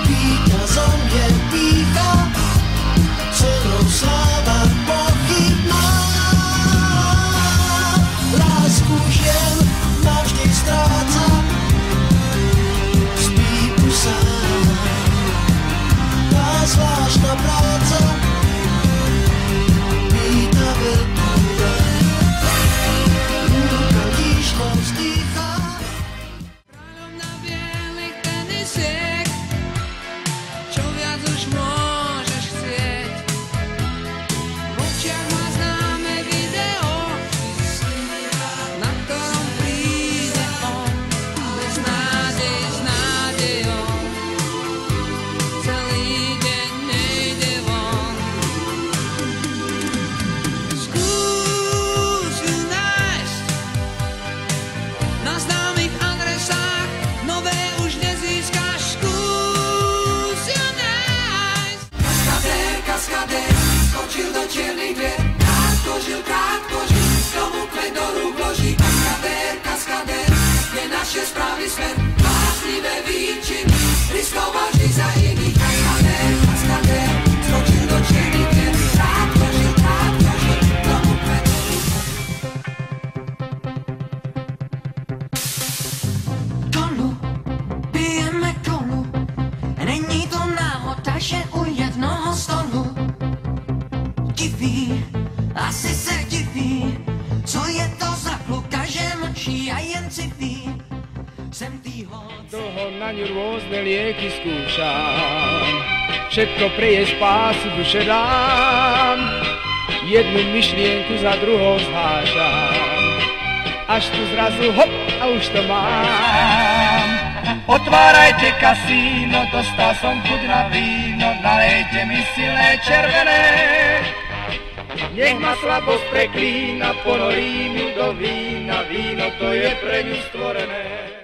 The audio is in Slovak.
víťazom je pýcha, cenou sláva pochybná. Lásku žien navždy stráca, spí už sám. Tá zvláštna práca víta veľkú daň. Ľudka tiško vzdýcha. Kráľom na bielých tenisiek, čo viac už môžeš chcieť. V očiach má známe video, na ktorom príde on, bez nádej s nádejou. Celý deň nejde von. Skús ju nájsť na známych adresách, nové už nezískaš. Skús ju nájsť. Kaskadér, skočil do čiernych dvier. Krátko žil, komu kvet do rúk vloží. Kaskadér, je naše správny smer. Bláznivé výčiny, riskoval vždy za iných. Kaskadér, skočil do čiernych dvier. Krátko žil, komu kvet do rúk vloží. Kolu, pijeme kolu, není to náhoda, že u jednoho stolu. Diví, asi se diví, co je to za kluka, že mlčí a jen civí. Jsem týho. Dlho na ňu rôzne lieky skúšam, všetko pre jej spásu duše dám. Jednu myšlienku za druhou zhážam, až tu zrazu hop a už to mám. Otvárajte kasíno, dostal som chuť na víno, nalejte mi silné červené. Nech ma slabosť preklína, ponorím ju do vína, víno to je pre ňu stvorené.